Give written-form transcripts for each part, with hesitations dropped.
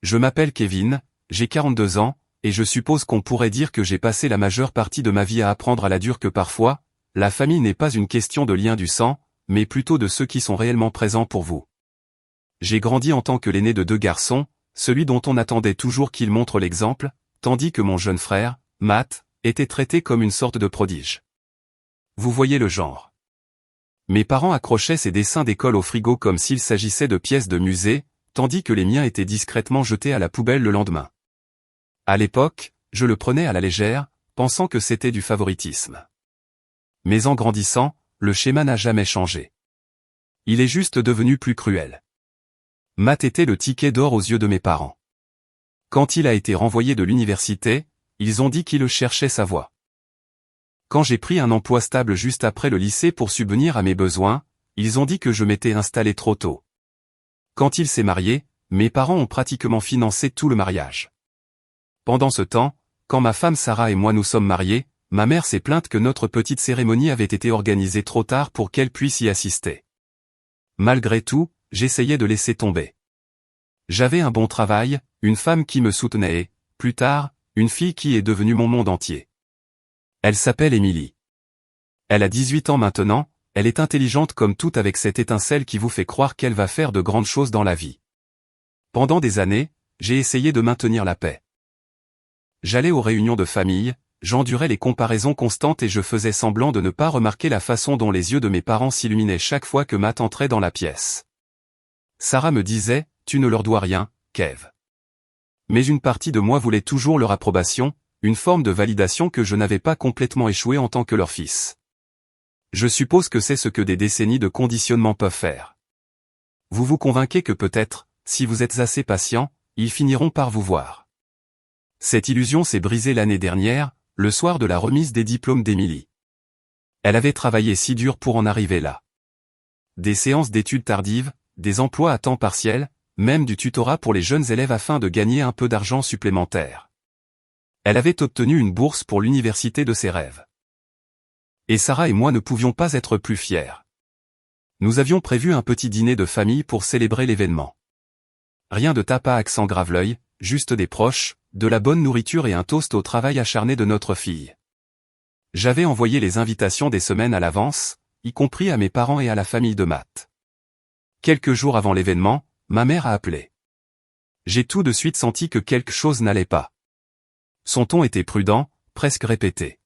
Je m'appelle Kevin, j'ai 42 ans, et je suppose qu'on pourrait dire que j'ai passé la majeure partie de ma vie à apprendre à la dure que parfois, la famille n'est pas une question de lien du sang, mais plutôt de ceux qui sont réellement présents pour vous. J'ai grandi en tant que l'aîné de 2 garçons, celui dont on attendait toujours qu'il montre l'exemple, tandis que mon jeune frère, Matt, était traité comme une sorte de prodige. Vous voyez le genre. Mes parents accrochaient ces dessins d'école au frigo comme s'il s'agissait de pièces de musée, tandis que les miens étaient discrètement jetés à la poubelle le lendemain. À l'époque, je le prenais à la légère, pensant que c'était du favoritisme. Mais en grandissant, le schéma n'a jamais changé. Il est juste devenu plus cruel. Matt était le ticket d'or aux yeux de mes parents. Quand il a été renvoyé de l'université, ils ont dit qu'il cherchait sa voie. Quand j'ai pris un emploi stable juste après le lycée pour subvenir à mes besoins, ils ont dit que je m'étais installé trop tôt. Quand il s'est marié, mes parents ont pratiquement financé tout le mariage. Pendant ce temps, quand ma femme Sarah et moi nous sommes mariés, ma mère s'est plainte que notre petite cérémonie avait été organisée trop tard pour qu'elle puisse y assister. Malgré tout, j'essayais de laisser tomber. J'avais un bon travail, une femme qui me soutenait et, plus tard, une fille qui est devenue mon monde entier. Elle s'appelle Emily. Elle a 18 ans maintenant, elle est intelligente comme toute avec cette étincelle qui vous fait croire qu'elle va faire de grandes choses dans la vie. Pendant des années, j'ai essayé de maintenir la paix. J'allais aux réunions de famille, j'endurais les comparaisons constantes et je faisais semblant de ne pas remarquer la façon dont les yeux de mes parents s'illuminaient chaque fois que Matt entrait dans la pièce. Sarah me disait, « Tu ne leur dois rien, Kev. » Mais une partie de moi voulait toujours leur approbation, une forme de validation que je n'avais pas complètement échoué en tant que leur fils. Je suppose que c'est ce que des décennies de conditionnement peuvent faire. Vous vous convainquez que peut-être, si vous êtes assez patient, ils finiront par vous voir. Cette illusion s'est brisée l'année dernière, le soir de la remise des diplômes d'Emily. Elle avait travaillé si dur pour en arriver là. Des séances d'études tardives, des emplois à temps partiel, même du tutorat pour les jeunes élèves afin de gagner un peu d'argent supplémentaire. Elle avait obtenu une bourse pour l'université de ses rêves. Et Sarah et moi ne pouvions pas être plus fiers. Nous avions prévu un petit dîner de famille pour célébrer l'événement. Rien de tapas à accent grave-l'œil, juste des proches, de la bonne nourriture et un toast au travail acharné de notre fille. J'avais envoyé les invitations des semaines à l'avance, y compris à mes parents et à la famille de Matt. Quelques jours avant l'événement, ma mère a appelé. J'ai tout de suite senti que quelque chose n'allait pas. Son ton était prudent, presque répété.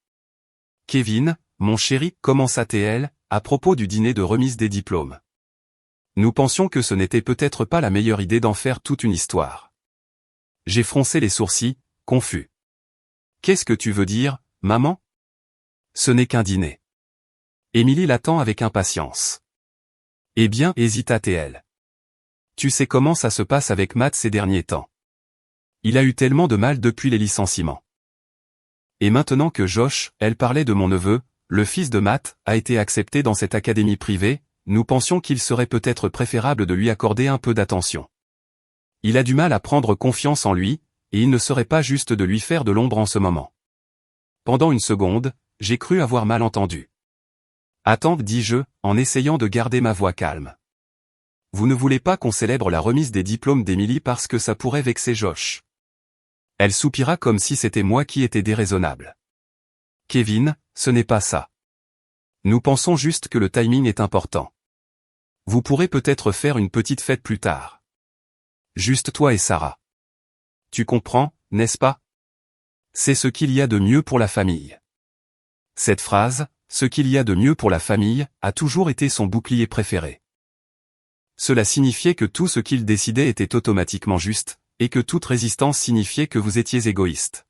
« Kevin, mon chéri, commença-t-elle, à propos du dîner de remise des diplômes. Nous pensions que ce n'était peut-être pas la meilleure idée d'en faire toute une histoire. » J'ai froncé les sourcils, confus. « Qu'est-ce que tu veux dire, maman ? » « Ce n'est qu'un dîner. » Émilie l'attend avec impatience. « Eh bien, hésita-t-elle. Tu sais comment ça se passe avec Matt ces derniers temps. Il a eu tellement de mal depuis les licenciements. Et maintenant que Josh, elle parlait de mon neveu, le fils de Matt, a été accepté dans cette académie privée, nous pensions qu'il serait peut-être préférable de lui accorder un peu d'attention. Il a du mal à prendre confiance en lui, et il ne serait pas juste de lui faire de l'ombre en ce moment. Pendant une seconde, j'ai cru avoir mal entendu. « Attends, dis-je, en essayant de garder ma voix calme. Vous ne voulez pas qu'on célèbre la remise des diplômes d'Emily parce que ça pourrait vexer Josh. » Elle soupira comme si c'était moi qui étais déraisonnable. « Kevin, ce n'est pas ça. Nous pensons juste que le timing est important. Vous pourrez peut-être faire une petite fête plus tard. Juste toi et Sarah. Tu comprends, n'est-ce pas? C'est ce qu'il y a de mieux pour la famille. » Cette phrase, « ce qu'il y a de mieux pour la famille », a toujours été son bouclier préféré. Cela signifiait que tout ce qu'il décidait était automatiquement juste, et que toute résistance signifiait que vous étiez égoïste.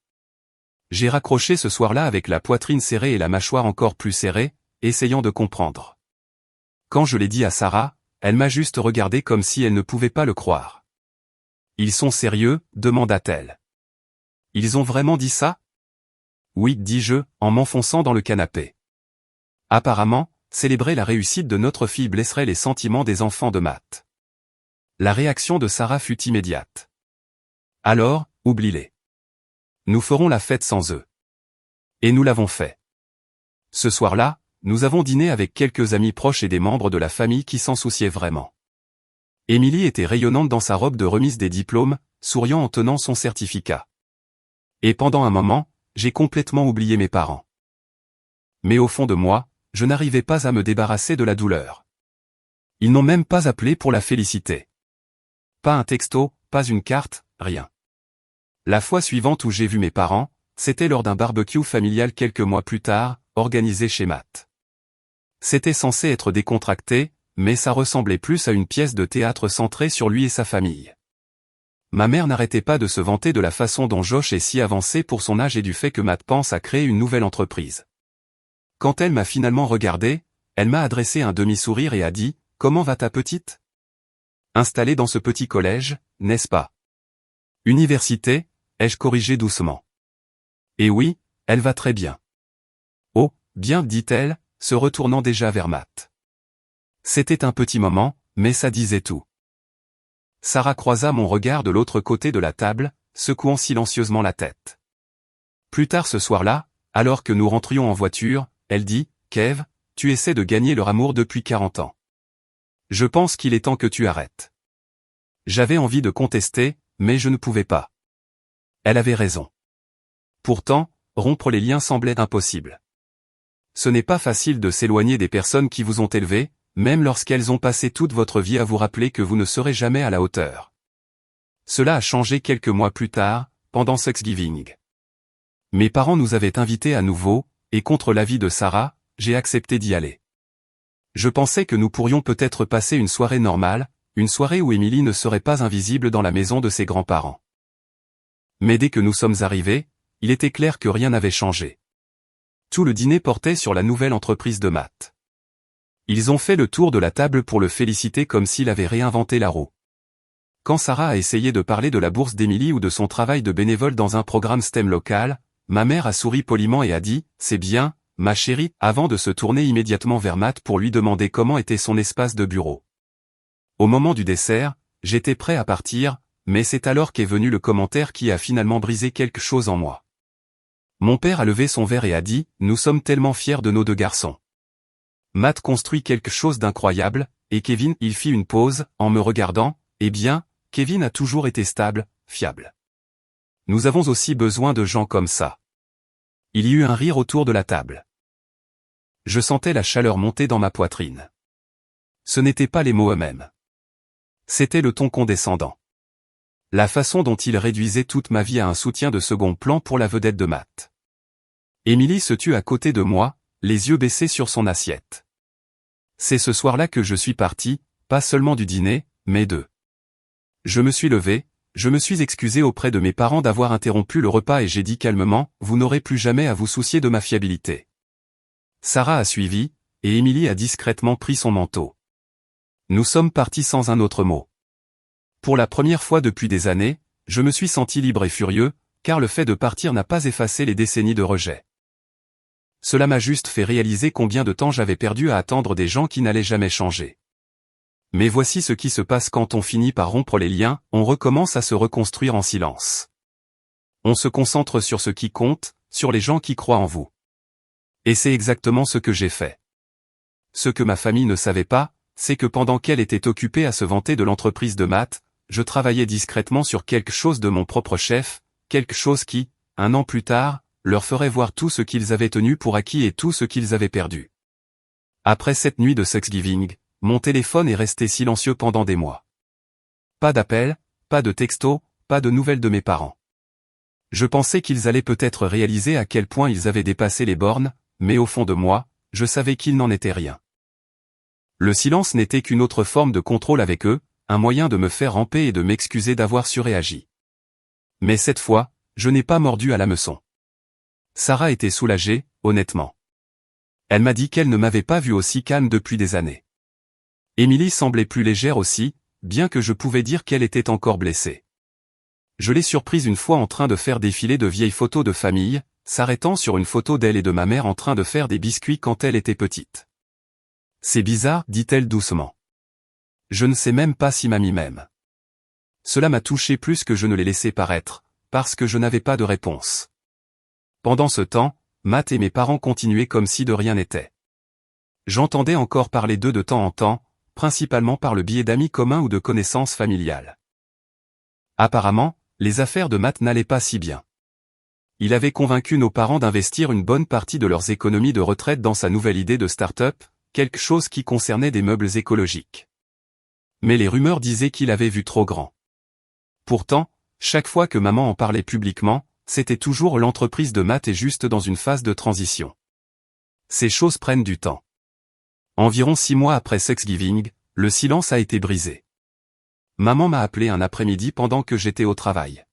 J'ai raccroché ce soir-là avec la poitrine serrée et la mâchoire encore plus serrée, essayant de comprendre. Quand je l'ai dit à Sarah, elle m'a juste regardé comme si elle ne pouvait pas le croire. « Ils sont sérieux ?» demanda-t-elle. « Ils ont vraiment dit ça ?» « Oui, dis-je, en m'enfonçant dans le canapé. Apparemment, célébrer la réussite de notre fille blesserait les sentiments des enfants de Matt. » La réaction de Sarah fut immédiate. « Alors, oublie-les. Nous ferons la fête sans eux. » Et nous l'avons fait. Ce soir-là, nous avons dîné avec quelques amis proches et des membres de la famille qui s'en souciaient vraiment. Emily était rayonnante dans sa robe de remise des diplômes, souriant en tenant son certificat. Et pendant un moment, j'ai complètement oublié mes parents. Mais au fond de moi, je n'arrivais pas à me débarrasser de la douleur. Ils n'ont même pas appelé pour la féliciter. Pas un texto, pas une carte, rien. La fois suivante où j'ai vu mes parents, c'était lors d'un barbecue familial quelques mois plus tard, organisé chez Matt. C'était censé être décontracté, mais ça ressemblait plus à une pièce de théâtre centrée sur lui et sa famille. Ma mère n'arrêtait pas de se vanter de la façon dont Josh est si avancé pour son âge et du fait que Matt pense à créer une nouvelle entreprise. Quand elle m'a finalement regardé, elle m'a adressé un demi-sourire et a dit « Comment va ta petite ? Installée dans ce petit collège, n'est-ce pas ? Université ?» ai-je corrigé doucement. « Et oui, elle va très bien. »« Oh, bien, dit-elle, se retournant déjà vers Matt. C'était un petit moment, mais ça disait tout. Sarah croisa mon regard de l'autre côté de la table, secouant silencieusement la tête. Plus tard ce soir-là, alors que nous rentrions en voiture, elle dit, « Kev, tu essaies de gagner leur amour depuis 40 ans. Je pense qu'il est temps que tu arrêtes. » J'avais envie de contester, mais je ne pouvais pas. Elle avait raison. Pourtant, rompre les liens semblait impossible. Ce n'est pas facile de s'éloigner des personnes qui vous ont élevé, même lorsqu'elles ont passé toute votre vie à vous rappeler que vous ne serez jamais à la hauteur. Cela a changé quelques mois plus tard, pendant Thanksgiving. Mes parents nous avaient invités à nouveau, et contre l'avis de Sarah, j'ai accepté d'y aller. Je pensais que nous pourrions peut-être passer une soirée normale, une soirée où Emily ne serait pas invisible dans la maison de ses grands-parents. Mais dès que nous sommes arrivés, il était clair que rien n'avait changé. Tout le dîner portait sur la nouvelle entreprise de Matt. Ils ont fait le tour de la table pour le féliciter comme s'il avait réinventé la roue. Quand Sarah a essayé de parler de la bourse d'Emily ou de son travail de bénévole dans un programme STEM local, ma mère a souri poliment et a dit « C'est bien, ma chérie », avant de se tourner immédiatement vers Matt pour lui demander comment était son espace de bureau. Au moment du dessert, j'étais prêt à partir, mais c'est alors qu'est venu le commentaire qui a finalement brisé quelque chose en moi. Mon père a levé son verre et a dit « Nous sommes tellement fiers de nos deux garçons. Matt construit quelque chose d'incroyable, et Kevin, il fit une pause, en me regardant, eh bien, Kevin a toujours été stable, fiable. Nous avons aussi besoin de gens comme ça. » Il y eut un rire autour de la table. Je sentais la chaleur monter dans ma poitrine. Ce n'étaient pas les mots eux-mêmes. C'était le ton condescendant. La façon dont il réduisait toute ma vie à un soutien de second plan pour la vedette de Matt. Emily se tut à côté de moi, les yeux baissés sur son assiette. C'est ce soir-là que je suis parti, pas seulement du dîner, mais d'eux. Je me suis levé, je me suis excusé auprès de mes parents d'avoir interrompu le repas et j'ai dit calmement, vous n'aurez plus jamais à vous soucier de ma fiabilité. Sarah a suivi, et Emily a discrètement pris son manteau. Nous sommes partis sans un autre mot. Pour la première fois depuis des années, je me suis senti libre et furieux, car le fait de partir n'a pas effacé les décennies de rejet. Cela m'a juste fait réaliser combien de temps j'avais perdu à attendre des gens qui n'allaient jamais changer. Mais voici ce qui se passe quand on finit par rompre les liens, on recommence à se reconstruire en silence. On se concentre sur ce qui compte, sur les gens qui croient en vous. Et c'est exactement ce que j'ai fait. Ce que ma famille ne savait pas, c'est que pendant qu'elle était occupée à se vanter de l'entreprise de Matt, je travaillais discrètement sur quelque chose de mon propre chef, quelque chose qui, un an plus tard, leur ferait voir tout ce qu'ils avaient tenu pour acquis et tout ce qu'ils avaient perdu. Après cette nuit de Thanksgiving, mon téléphone est resté silencieux pendant des mois. Pas d'appel, pas de texto, pas de nouvelles de mes parents. Je pensais qu'ils allaient peut-être réaliser à quel point ils avaient dépassé les bornes, mais au fond de moi, je savais qu'il n'en était rien. Le silence n'était qu'une autre forme de contrôle avec eux, un moyen de me faire ramper et de m'excuser d'avoir surréagi. Mais cette fois, je n'ai pas mordu à l'hameçon. Sarah était soulagée, honnêtement. Elle m'a dit qu'elle ne m'avait pas vu aussi calme depuis des années. Emily semblait plus légère aussi, bien que je pouvais dire qu'elle était encore blessée. Je l'ai surprise une fois en train de faire défiler de vieilles photos de famille, s'arrêtant sur une photo d'elle et de ma mère en train de faire des biscuits quand elle était petite. C'est bizarre, dit-elle doucement. Je ne sais même pas si mamie m'aime. Cela m'a touché plus que je ne l'ai laissé paraître, parce que je n'avais pas de réponse. Pendant ce temps, Matt et mes parents continuaient comme si de rien n'était. J'entendais encore parler d'eux de temps en temps, principalement par le biais d'amis communs ou de connaissances familiales. Apparemment, Les affaires de Matt n'allaient pas si bien. Il avait convaincu nos parents d'investir une bonne partie de leurs économies de retraite dans sa nouvelle idée de start-up, quelque chose qui concernait des meubles écologiques. Mais les rumeurs disaient qu'il avait vu trop grand. Pourtant, chaque fois que maman en parlait publiquement, c'était toujours l'entreprise de Matt est juste dans une phase de transition. Ces choses prennent du temps. Environ 6 mois après Thanksgiving, le silence a été brisé. Maman m'a appelé un après-midi pendant que j'étais au travail.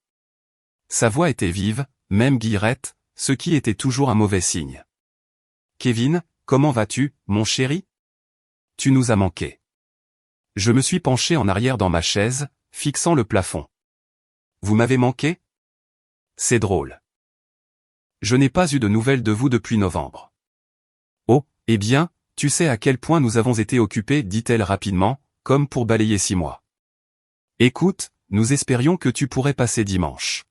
Sa voix était vive, même guillerette, ce qui était toujours un mauvais signe. « Kevin, comment vas-tu, mon chéri? Tu nous as manqué. » Je me suis penché en arrière dans ma chaise, fixant le plafond. « Vous m'avez manqué? C'est drôle. Je n'ai pas eu de nouvelles de vous depuis novembre. » « Oh, eh bien, tu sais à quel point nous avons été occupés, dit-elle rapidement, comme pour balayer 6 mois. « Écoute, nous espérions que tu pourrais passer dimanche.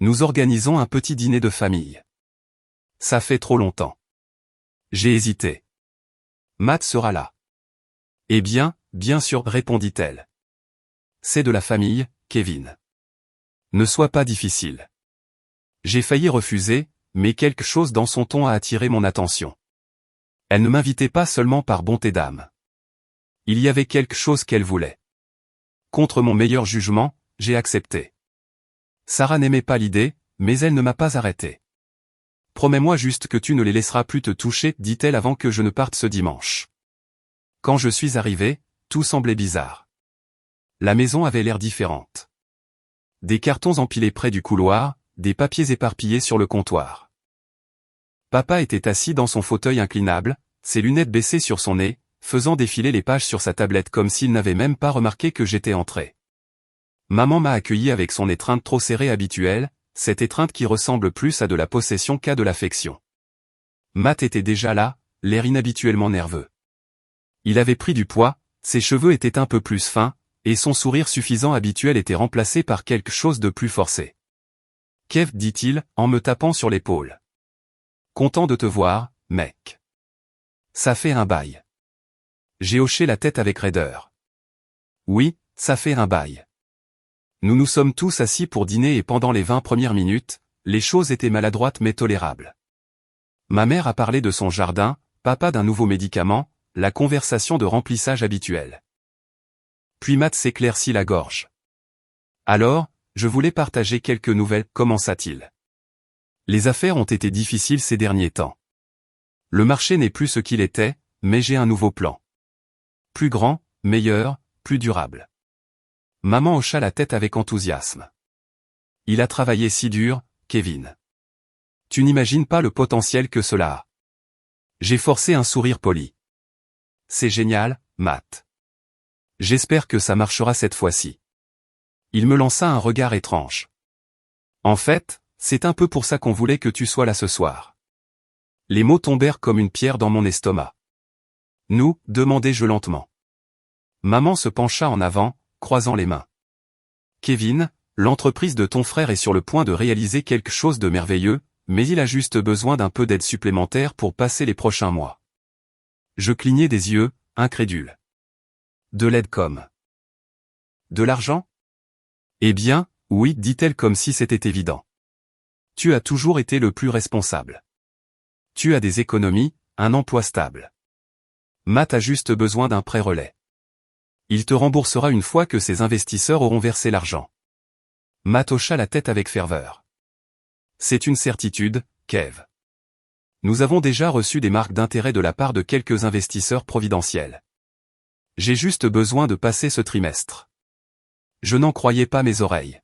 Nous organisons un petit dîner de famille. Ça fait trop longtemps. » J'ai hésité. « Matt sera là. » « Eh bien, bien sûr, répondit-elle. C'est de la famille, Kevin. Ne sois pas difficile. J'ai failli refuser, mais quelque chose dans son ton a attiré mon attention. Elle ne m'invitait pas seulement par bonté d'âme. Il y avait quelque chose qu'elle voulait. Contre mon meilleur jugement, j'ai accepté. Sarah n'aimait pas l'idée, mais elle ne m'a pas arrêté. « Promets-moi juste que tu ne les laisseras plus te toucher, dit-elle avant que je ne parte ce dimanche. » Quand je suis arrivé, tout semblait bizarre. La maison avait l'air différente. Des cartons empilés près du couloir, des papiers éparpillés sur le comptoir. Papa était assis dans son fauteuil inclinable, ses lunettes baissées sur son nez, faisant défiler les pages sur sa tablette comme s'il n'avait même pas remarqué que j'étais entré. Maman m'a accueilli avec son étreinte trop serrée habituelle, cette étreinte qui ressemble plus à de la possession qu'à de l'affection. Matt était déjà là, l'air inhabituellement nerveux. Il avait pris du poids, ses cheveux étaient un peu plus fins, et son sourire suffisant habituel était remplacé par quelque chose de plus forcé. « Kev, dit-il, en me tapant sur l'épaule. Content de te voir, mec. Ça fait un bail. » J'ai hoché la tête avec raideur. Oui, ça fait un bail. Nous nous sommes tous assis pour dîner et pendant les 20 premières minutes, les choses étaient maladroites mais tolérables. Ma mère a parlé de son jardin, papa d'un nouveau médicament, la conversation de remplissage habituelle. Puis Matt s'éclaircit la gorge. Alors, je voulais partager quelques nouvelles, commença-t-il. Les affaires ont été difficiles ces derniers temps. Le marché n'est plus ce qu'il était, mais j'ai un nouveau plan. Plus grand, meilleur, plus durable. Maman hocha la tête avec enthousiasme. Il a travaillé si dur, Kevin. Tu n'imagines pas le potentiel que cela a. J'ai forcé un sourire poli. C'est génial, Matt. J'espère que ça marchera cette fois-ci. Il me lança un regard étrange. En fait, c'est un peu pour ça qu'on voulait que tu sois là ce soir. Les mots tombèrent comme une pierre dans mon estomac. Nous, demandai-je lentement. Maman se pencha en avant, croisant les mains. Kevin, l'entreprise de ton frère est sur le point de réaliser quelque chose de merveilleux, mais il a juste besoin d'un peu d'aide supplémentaire pour passer les prochains mois. Je clignai des yeux, incrédule. De l'aide comme. De l'argent? Eh bien, oui, dit-elle comme si c'était évident. Tu as toujours été le plus responsable. Tu as des économies, un emploi stable. Matt a juste besoin d'un prêt relais. Il te remboursera une fois que ses investisseurs auront versé l'argent. Matt hocha la tête avec ferveur. C'est une certitude, Kev. Nous avons déjà reçu des marques d'intérêt de la part de quelques investisseurs providentiels. J'ai juste besoin de passer ce trimestre. Je n'en croyais pas mes oreilles.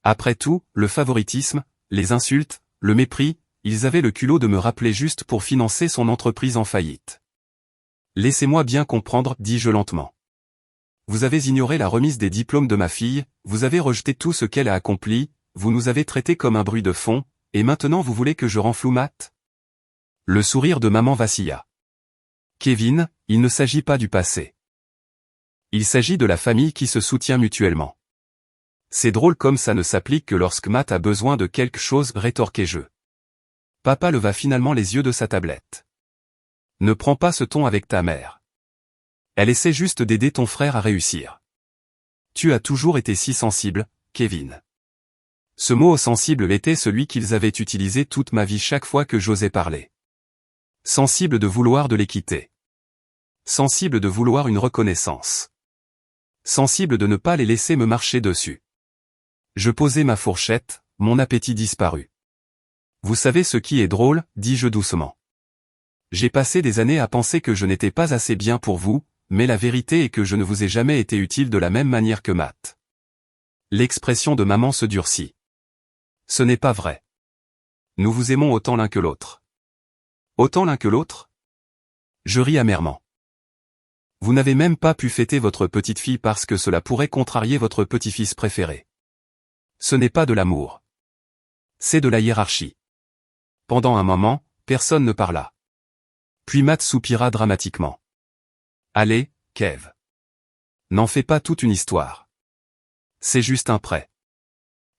Après tout, le favoritisme, les insultes, le mépris, ils avaient le culot de me rappeler juste pour financer son entreprise en faillite. Laissez-moi bien comprendre, dis-je lentement. Vous avez ignoré la remise des diplômes de ma fille, vous avez rejeté tout ce qu'elle a accompli, vous nous avez traités comme un bruit de fond, et maintenant vous voulez que je renfloue Matt? Le sourire de maman vacilla. Kevin, il ne s'agit pas du passé. Il s'agit de la famille qui se soutient mutuellement. C'est drôle comme ça ne s'applique que lorsque Matt a besoin de quelque chose, rétorquai-je. Papa leva finalement les yeux de sa tablette. Ne prends pas ce ton avec ta mère. Elle essaie juste d'aider ton frère à réussir. Tu as toujours été si sensible, Kevin. Ce mot sensible était celui qu'ils avaient utilisé toute ma vie chaque fois que j'osais parler. Sensible de vouloir de l'équité. Sensible de vouloir une reconnaissance. Sensible de ne pas les laisser me marcher dessus. Je posai ma fourchette, mon appétit disparut. Vous savez ce qui est drôle, dis-je doucement. J'ai passé des années à penser que je n'étais pas assez bien pour vous, mais la vérité est que je ne vous ai jamais été utile de la même manière que Matt. L'expression de maman se durcit. Ce n'est pas vrai. Nous vous aimons autant l'un que l'autre. Autant l'un que l'autre? Je ris amèrement. Vous n'avez même pas pu fêter votre petite fille parce que cela pourrait contrarier votre petit-fils préféré. Ce n'est pas de l'amour. C'est de la hiérarchie. Pendant un moment, personne ne parla. Puis Matt soupira dramatiquement. Allez, Kev. N'en fais pas toute une histoire. C'est juste un prêt.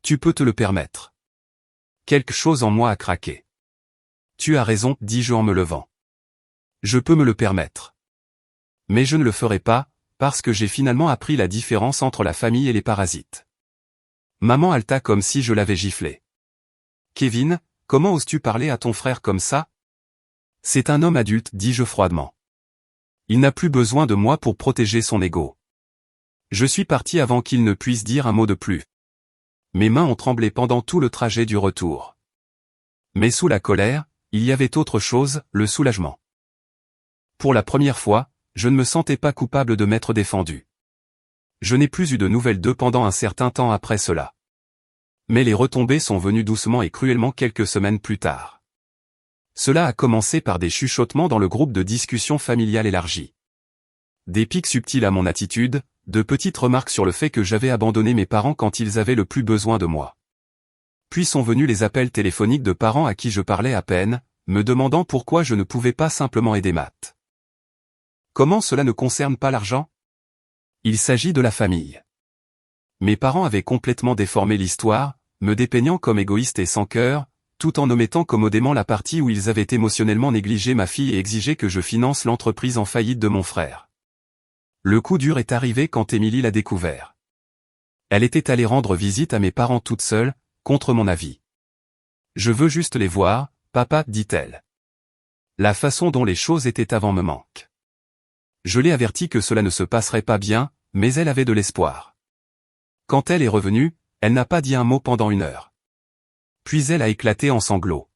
Tu peux te le permettre. Quelque chose en moi a craqué. Tu as raison, dis-je en me levant. Je peux me le permettre. Mais je ne le ferai pas, parce que j'ai finalement appris la différence entre la famille et les parasites. Maman haleta comme si je l'avais giflé. Kevin, comment oses-tu parler à ton frère comme ça? C'est un homme adulte, dis-je froidement. Il n'a plus besoin de moi pour protéger son ego. Je suis parti avant qu'il ne puisse dire un mot de plus. Mes mains ont tremblé pendant tout le trajet du retour. Mais sous la colère, il y avait autre chose, le soulagement. Pour la première fois, je ne me sentais pas coupable de m'être défendu. Je n'ai plus eu de nouvelles d'eux pendant un certain temps après cela. Mais les retombées sont venues doucement et cruellement quelques semaines plus tard. Cela a commencé par des chuchotements dans le groupe de discussion familiale élargi. Des pics subtils à mon attitude, de petites remarques sur le fait que j'avais abandonné mes parents quand ils avaient le plus besoin de moi. Puis sont venus les appels téléphoniques de parents à qui je parlais à peine, me demandant pourquoi je ne pouvais pas simplement aider Matt. Comment cela ne concerne pas l'argent? Il s'agit de la famille. Mes parents avaient complètement déformé l'histoire, me dépeignant comme égoïste et sans cœur, tout en omettant commodément la partie où ils avaient émotionnellement négligé ma fille et exigé que je finance l'entreprise en faillite de mon frère. Le coup dur est arrivé quand Émilie l'a découvert. Elle était allée rendre visite à mes parents toute seule, contre mon avis. Je veux juste les voir, papa, dit-elle. La façon dont les choses étaient avant me manque. Je l'ai avertie que cela ne se passerait pas bien, mais elle avait de l'espoir. Quand elle est revenue, elle n'a pas dit un mot pendant 1 heure. Puis elle a éclaté en sanglots.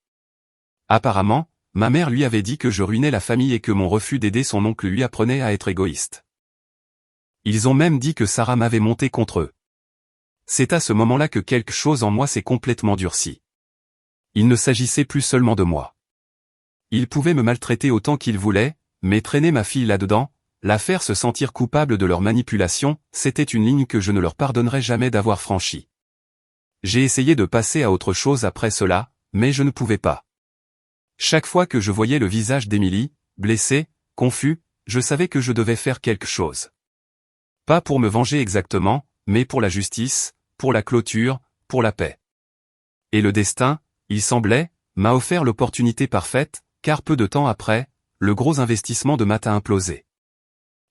Apparemment, ma mère lui avait dit que je ruinais la famille et que mon refus d'aider son oncle lui apprenait à être égoïste. Ils ont même dit que Sarah m'avait monté contre eux. C'est à ce moment-là que quelque chose en moi s'est complètement durci. Il ne s'agissait plus seulement de moi. Ils pouvaient me maltraiter autant qu'ils voulaient, mais traîner ma fille là-dedans, la faire se sentir coupable de leur manipulation, c'était une ligne que je ne leur pardonnerais jamais d'avoir franchie. J'ai essayé de passer à autre chose après cela, mais je ne pouvais pas. Chaque fois que je voyais le visage d'Émilie, blessé, confus, je savais que je devais faire quelque chose. Pas pour me venger exactement, mais pour la justice, pour la clôture, pour la paix. Et le destin, il semblait, m'a offert l'opportunité parfaite, car peu de temps après, le gros investissement de Matt a implosé.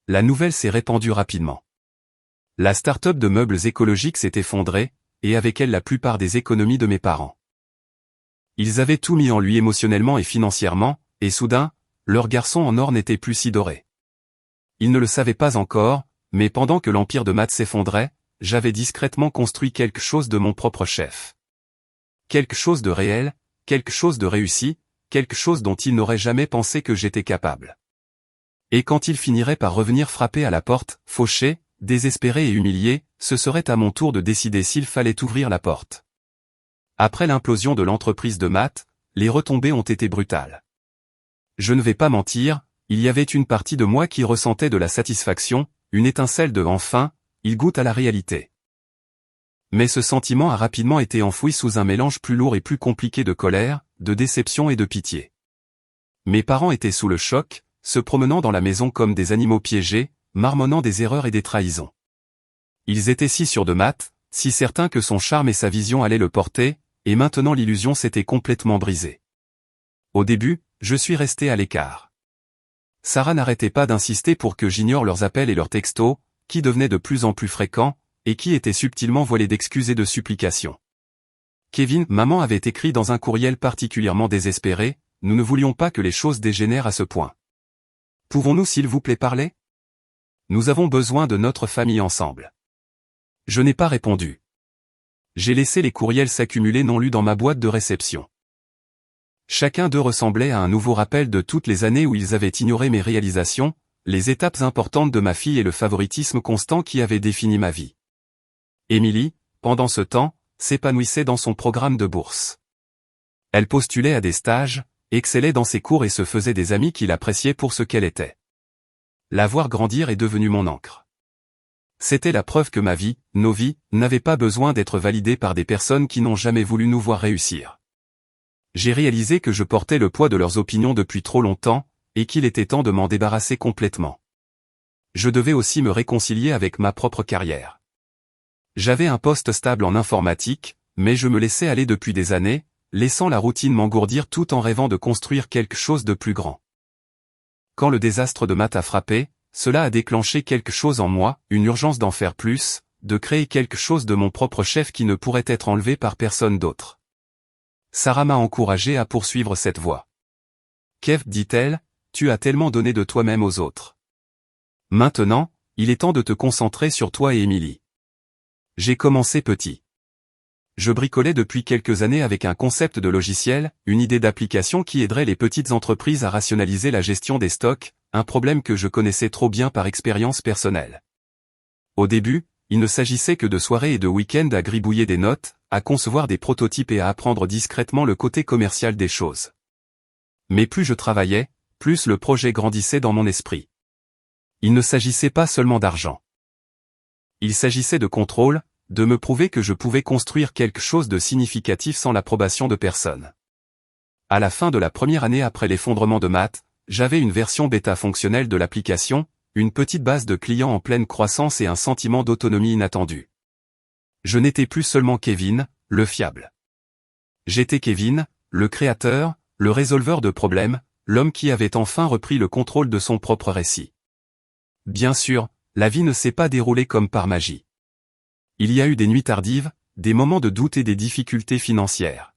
La nouvelle s'est répandue rapidement. La start-up de meubles écologiques s'est effondrée, et avec elle la plupart des économies de mes parents. Ils avaient tout mis en lui émotionnellement et financièrement, et soudain, leur garçon en or n'était plus si doré. Ils ne le savaient pas encore, mais pendant que l'empire de Matt s'effondrait, j'avais discrètement construit quelque chose de mon propre chef. Quelque chose de réel, quelque chose de réussi, quelque chose dont ils n'auraient jamais pensé que j'étais capable. Et quand ils finiraient par revenir frapper à la porte, fauchés, désespérés et humiliés, ce serait à mon tour de décider s'il fallait ouvrir la porte. Après l'implosion de l'entreprise de Matt, les retombées ont été brutales. Je ne vais pas mentir, il y avait une partie de moi qui ressentait de la satisfaction, une étincelle de « enfin, il goûte à la réalité ». Mais ce sentiment a rapidement été enfoui sous un mélange plus lourd et plus compliqué de colère, de déception et de pitié. Mes parents étaient sous le choc, se promenant dans la maison comme des animaux piégés, marmonnant des erreurs et des trahisons. Ils étaient si sûrs de Matt, si certains que son charme et sa vision allaient le porter, et maintenant l'illusion s'était complètement brisée. Au début, je suis resté à l'écart. Sarah n'arrêtait pas d'insister pour que j'ignore leurs appels et leurs textos, qui devenaient de plus en plus fréquents, et qui étaient subtilement voilés d'excuses et de supplications. Kevin, maman avait écrit dans un courriel particulièrement désespéré, nous ne voulions pas que les choses dégénèrent à ce point. Pouvons-nous s'il vous plaît parler? Nous avons besoin de notre famille ensemble. Je n'ai pas répondu. J'ai laissé les courriels s'accumuler non lus dans ma boîte de réception. Chacun d'eux ressemblait à un nouveau rappel de toutes les années où ils avaient ignoré mes réalisations, les étapes importantes de ma fille et le favoritisme constant qui avait défini ma vie. Émilie, pendant ce temps, s'épanouissait dans son programme de bourse. Elle postulait à des stages, excellait dans ses cours et se faisait des amis qui l'appréciaient pour ce qu'elle était. La voir grandir est devenue mon encre. C'était la preuve que ma vie, nos vies, n'avaient pas besoin d'être validées par des personnes qui n'ont jamais voulu nous voir réussir. J'ai réalisé que je portais le poids de leurs opinions depuis trop longtemps, et qu'il était temps de m'en débarrasser complètement. Je devais aussi me réconcilier avec ma propre carrière. J'avais un poste stable en informatique, mais je me laissais aller depuis des années, laissant la routine m'engourdir tout en rêvant de construire quelque chose de plus grand. Quand le désastre de Matt a frappé, cela a déclenché quelque chose en moi, une urgence d'en faire plus, de créer quelque chose de mon propre chef qui ne pourrait être enlevé par personne d'autre. Sarah m'a encouragé à poursuivre cette voie. Kev, dit-elle, tu as tellement donné de toi-même aux autres. Maintenant, il est temps de te concentrer sur toi et Émilie. J'ai commencé petit. Je bricolais depuis quelques années avec un concept de logiciel, une idée d'application qui aiderait les petites entreprises à rationaliser la gestion des stocks, un problème que je connaissais trop bien par expérience personnelle. Au début, il ne s'agissait que de soirées et de week-ends à gribouiller des notes, à concevoir des prototypes et à apprendre discrètement le côté commercial des choses. Mais plus je travaillais, plus le projet grandissait dans mon esprit. Il ne s'agissait pas seulement d'argent. Il s'agissait de contrôle, de me prouver que je pouvais construire quelque chose de significatif sans l'approbation de personne. À la fin de la première année après l'effondrement de Matt, j'avais une version bêta fonctionnelle de l'application, une petite base de clients en pleine croissance et un sentiment d'autonomie inattendu. Je n'étais plus seulement Kevin, le fiable. J'étais Kevin, le créateur, le résolveur de problèmes, l'homme qui avait enfin repris le contrôle de son propre récit. Bien sûr, la vie ne s'est pas déroulée comme par magie. Il y a eu des nuits tardives, des moments de doute et des difficultés financières.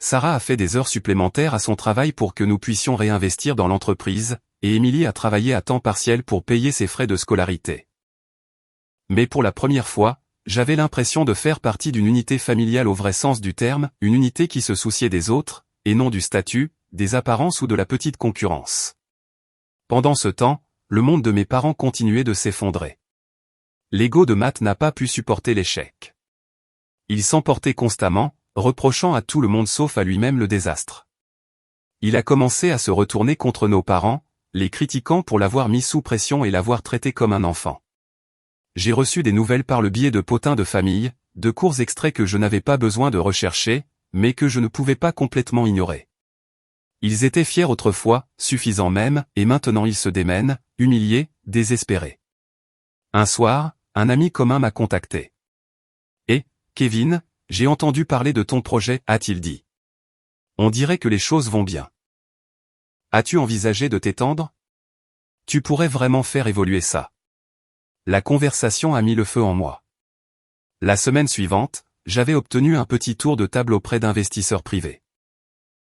Sarah a fait des heures supplémentaires à son travail pour que nous puissions réinvestir dans l'entreprise, et Émilie a travaillé à temps partiel pour payer ses frais de scolarité. Mais pour la première fois, j'avais l'impression de faire partie d'une unité familiale au vrai sens du terme, une unité qui se souciait des autres, et non du statut, des apparences ou de la petite concurrence. Pendant ce temps, le monde de mes parents continuait de s'effondrer. L'ego de Matt n'a pas pu supporter l'échec. Il s'emportait constamment, reprochant à tout le monde sauf à lui-même le désastre. Il a commencé à se retourner contre nos parents, les critiquant pour l'avoir mis sous pression et l'avoir traité comme un enfant. J'ai reçu des nouvelles par le biais de potins de famille, de courts extraits que je n'avais pas besoin de rechercher, mais que je ne pouvais pas complètement ignorer. Ils étaient fiers autrefois, suffisants même, et maintenant ils se démènent, humiliés, désespérés. Un soir, un ami commun m'a contacté. « Eh, Kevin, j'ai entendu parler de ton projet, a-t-il dit. On dirait que les choses vont bien. As-tu envisagé de t'étendre? Tu pourrais vraiment faire évoluer ça. » La conversation a mis le feu en moi. La semaine suivante, j'avais obtenu un petit tour de table auprès d'investisseurs privés.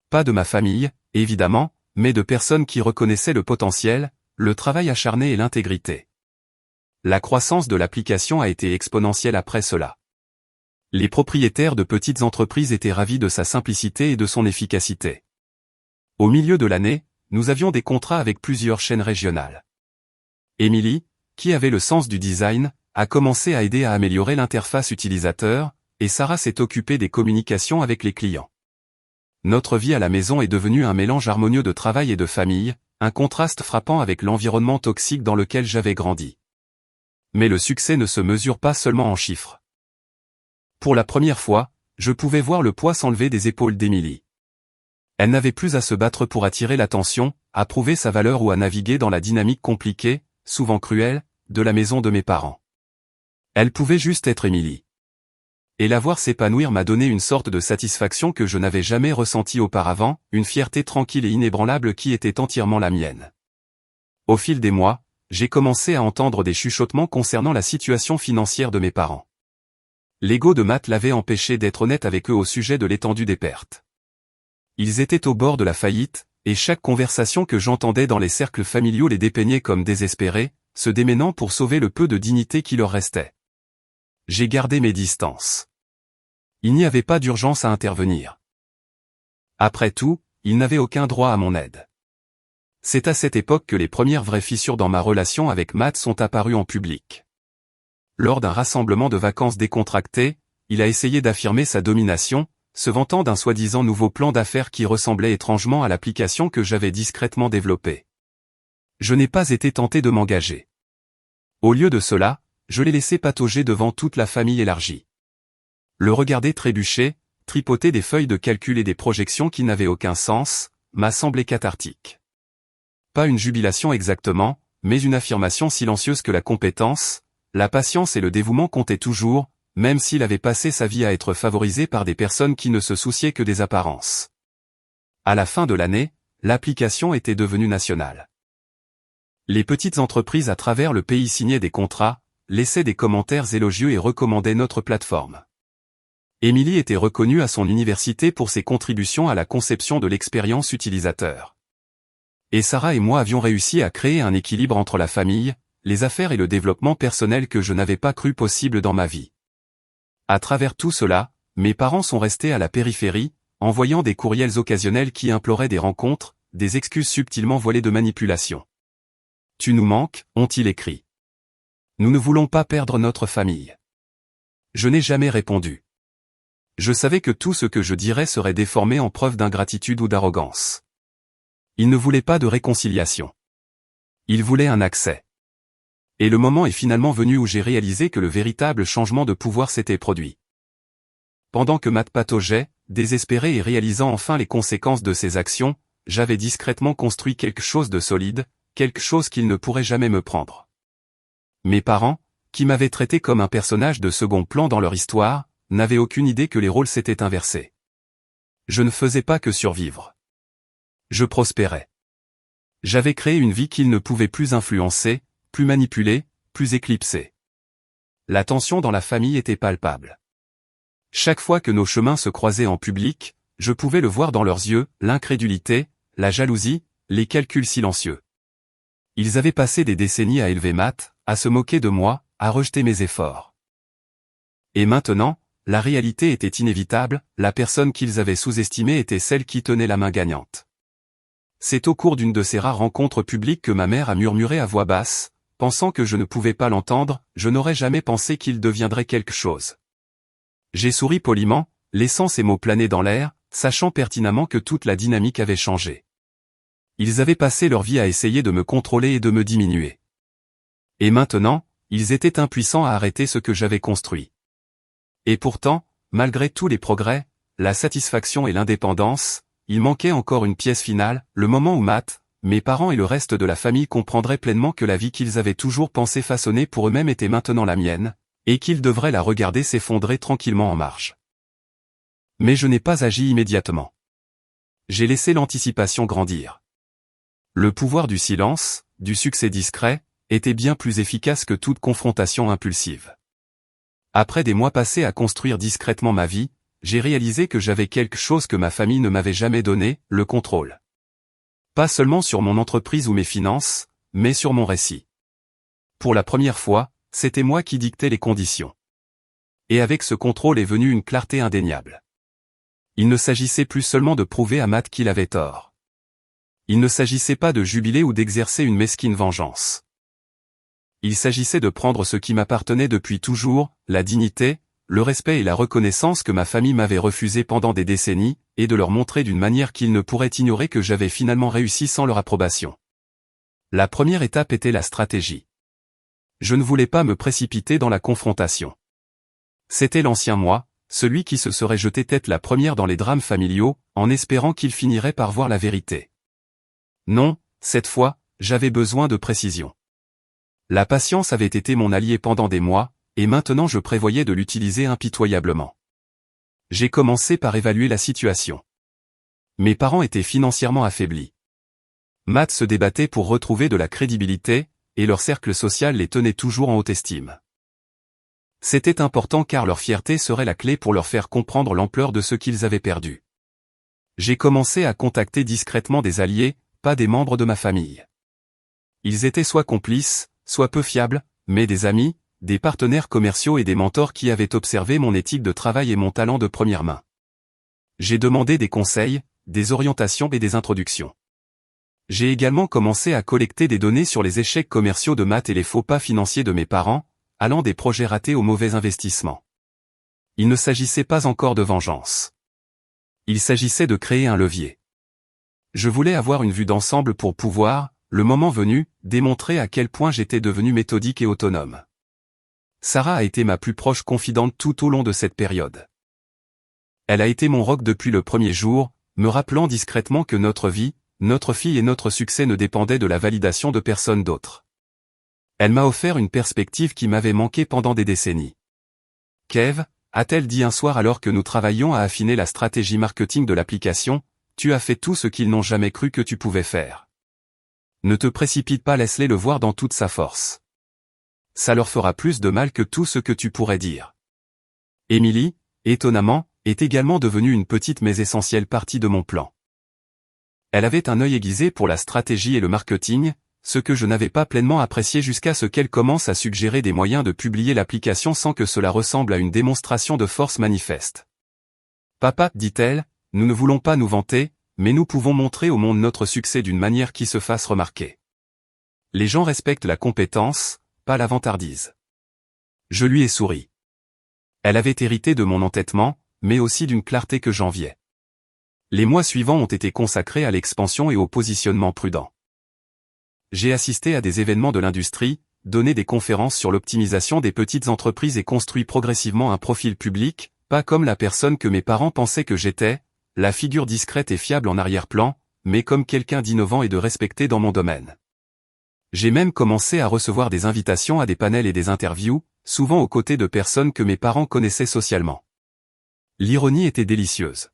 Pas de ma famille, évidemment, mais de personnes qui reconnaissaient le potentiel, le travail acharné et l'intégrité. La croissance de l'application a été exponentielle après cela. Les propriétaires de petites entreprises étaient ravis de sa simplicité et de son efficacité. Au milieu de l'année, nous avions des contrats avec plusieurs chaînes régionales. Émilie, qui avait le sens du design, a commencé à aider à améliorer l'interface utilisateur, et Sarah s'est occupée des communications avec les clients. Notre vie à la maison est devenue un mélange harmonieux de travail et de famille, un contraste frappant avec l'environnement toxique dans lequel j'avais grandi. Mais le succès ne se mesure pas seulement en chiffres. Pour la première fois, je pouvais voir le poids s'enlever des épaules d'Émilie. Elle n'avait plus à se battre pour attirer l'attention, à prouver sa valeur ou à naviguer dans la dynamique compliquée, souvent cruelle, de la maison de mes parents. Elle pouvait juste être Émilie. Et la voir s'épanouir m'a donné une sorte de satisfaction que je n'avais jamais ressentie auparavant, une fierté tranquille et inébranlable qui était entièrement la mienne. Au fil des mois, j'ai commencé à entendre des chuchotements concernant la situation financière de mes parents. L'ego de Matt l'avait empêché d'être honnête avec eux au sujet de l'étendue des pertes. Ils étaient au bord de la faillite, et chaque conversation que j'entendais dans les cercles familiaux les dépeignait comme désespérés, se déménant pour sauver le peu de dignité qui leur restait. J'ai gardé mes distances. Il n'y avait pas d'urgence à intervenir. Après tout, ils n'avaient aucun droit à mon aide. C'est à cette époque que les premières vraies fissures dans ma relation avec Matt sont apparues en public. Lors d'un rassemblement de vacances décontracté, il a essayé d'affirmer sa domination, se vantant d'un soi-disant nouveau plan d'affaires qui ressemblait étrangement à l'application que j'avais discrètement développée. Je n'ai pas été tenté de m'engager. Au lieu de cela, je l'ai laissé patauger devant toute la famille élargie. Le regarder trébucher, tripoter des feuilles de calcul et des projections qui n'avaient aucun sens, m'a semblé cathartique. Pas une jubilation exactement, mais une affirmation silencieuse que la compétence, la patience et le dévouement comptaient toujours, même s'il avait passé sa vie à être favorisé par des personnes qui ne se souciaient que des apparences. À la fin de l'année, l'application était devenue nationale. Les petites entreprises à travers le pays signaient des contrats, laissaient des commentaires élogieux et recommandaient notre plateforme. Emily était reconnue à son université pour ses contributions à la conception de l'expérience utilisateur. Et Sarah et moi avions réussi à créer un équilibre entre la famille, les affaires et le développement personnel que je n'avais pas cru possible dans ma vie. À travers tout cela, mes parents sont restés à la périphérie, envoyant des courriels occasionnels qui imploraient des rencontres, des excuses subtilement voilées de manipulation. « Tu nous manques », ont-ils écrit. « Nous ne voulons pas perdre notre famille. » Je n'ai jamais répondu. Je savais que tout ce que je dirais serait déformé en preuve d'ingratitude ou d'arrogance. Ils ne voulaient pas de réconciliation. Ils voulaient un accès. Et le moment est finalement venu où j'ai réalisé que le véritable changement de pouvoir s'était produit. Pendant que Matt pataugeait, désespéré et réalisant enfin les conséquences de ses actions, j'avais discrètement construit quelque chose de solide, quelque chose qu'il ne pourrait jamais me prendre. Mes parents, qui m'avaient traité comme un personnage de second plan dans leur histoire, n'avaient aucune idée que les rôles s'étaient inversés. Je ne faisais pas que survivre. Je prospérais. J'avais créé une vie qu'ils ne pouvaient plus influencer, plus manipuler, plus éclipser. La tension dans la famille était palpable. Chaque fois que nos chemins se croisaient en public, je pouvais le voir dans leurs yeux, l'incrédulité, la jalousie, les calculs silencieux. Ils avaient passé des décennies à élever Matt, à se moquer de moi, à rejeter mes efforts. Et maintenant, la réalité était inévitable, la personne qu'ils avaient sous-estimée était celle qui tenait la main gagnante. C'est au cours d'une de ces rares rencontres publiques que ma mère a murmuré à voix basse, pensant que je ne pouvais pas l'entendre, je n'aurais jamais pensé qu'il deviendrait quelque chose. J'ai souri poliment, laissant ces mots planer dans l'air, sachant pertinemment que toute la dynamique avait changé. Ils avaient passé leur vie à essayer de me contrôler et de me diminuer. Et maintenant, ils étaient impuissants à arrêter ce que j'avais construit. Et pourtant, malgré tous les progrès, la satisfaction et l'indépendance, il manquait encore une pièce finale, le moment où Matt, mes parents et le reste de la famille comprendraient pleinement que la vie qu'ils avaient toujours pensé façonner pour eux-mêmes était maintenant la mienne, et qu'ils devraient la regarder s'effondrer tranquillement en marche. Mais je n'ai pas agi immédiatement. J'ai laissé l'anticipation grandir. Le pouvoir du silence, du succès discret, était bien plus efficace que toute confrontation impulsive. Après des mois passés à construire discrètement ma vie, j'ai réalisé que j'avais quelque chose que ma famille ne m'avait jamais donné, le contrôle. Pas seulement sur mon entreprise ou mes finances, mais sur mon récit. Pour la première fois, c'était moi qui dictais les conditions. Et avec ce contrôle est venue une clarté indéniable. Il ne s'agissait plus seulement de prouver à Matt qu'il avait tort. Il ne s'agissait pas de jubiler ou d'exercer une mesquine vengeance. Il s'agissait de prendre ce qui m'appartenait depuis toujours, la dignité, le respect et la reconnaissance que ma famille m'avait refusé pendant des décennies, et de leur montrer d'une manière qu'ils ne pourraient ignorer que j'avais finalement réussi sans leur approbation. La première étape était la stratégie. Je ne voulais pas me précipiter dans la confrontation. C'était l'ancien moi, celui qui se serait jeté tête la première dans les drames familiaux, en espérant qu'il finirait par voir la vérité. Non, cette fois, j'avais besoin de précision. La patience avait été mon allié pendant des mois, et maintenant je prévoyais de l'utiliser impitoyablement. J'ai commencé par évaluer la situation. Mes parents étaient financièrement affaiblis. Matt se débattait pour retrouver de la crédibilité, et leur cercle social les tenait toujours en haute estime. C'était important car leur fierté serait la clé pour leur faire comprendre l'ampleur de ce qu'ils avaient perdu. J'ai commencé à contacter discrètement des alliés, pas des membres de ma famille. Ils étaient soit complices, soit peu fiables, mais des amis, des partenaires commerciaux et des mentors qui avaient observé mon éthique de travail et mon talent de première main. J'ai demandé des conseils, des orientations et des introductions. J'ai également commencé à collecter des données sur les échecs commerciaux de Matt et les faux pas financiers de mes parents, allant des projets ratés aux mauvais investissements. Il ne s'agissait pas encore de vengeance. Il s'agissait de créer un levier. Je voulais avoir une vue d'ensemble pour pouvoir, le moment venu, démontrer à quel point j'étais devenu méthodique et autonome. Sarah a été ma plus proche confidente tout au long de cette période. Elle a été mon roc depuis le premier jour, me rappelant discrètement que notre vie, notre fille et notre succès ne dépendaient de la validation de personne d'autre. Elle m'a offert une perspective qui m'avait manqué pendant des décennies. Kev, a-t-elle dit un soir alors que nous travaillions à affiner la stratégie marketing de l'application, tu as fait tout ce qu'ils n'ont jamais cru que tu pouvais faire. Ne te précipite pas, laisse-les le voir dans toute sa force. Ça leur fera plus de mal que tout ce que tu pourrais dire. Émilie, étonnamment, est également devenue une petite mais essentielle partie de mon plan. Elle avait un œil aiguisé pour la stratégie et le marketing, ce que je n'avais pas pleinement apprécié jusqu'à ce qu'elle commence à suggérer des moyens de publier l'application sans que cela ressemble à une démonstration de force manifeste. Papa, dit-elle, nous ne voulons pas nous vanter, mais nous pouvons montrer au monde notre succès d'une manière qui se fasse remarquer. Les gens respectent la compétence, pas la vantardise. Je lui ai souri. Elle avait hérité de mon entêtement, mais aussi d'une clarté que j'enviais. Les mois suivants ont été consacrés à l'expansion et au positionnement prudent. J'ai assisté à des événements de l'industrie, donné des conférences sur l'optimisation des petites entreprises et construit progressivement un profil public, pas comme la personne que mes parents pensaient que j'étais, la figure discrète et fiable en arrière-plan, mais comme quelqu'un d'innovant et de respecté dans mon domaine. J'ai même commencé à recevoir des invitations à des panels et des interviews, souvent aux côtés de personnes que mes parents connaissaient socialement. L'ironie était délicieuse.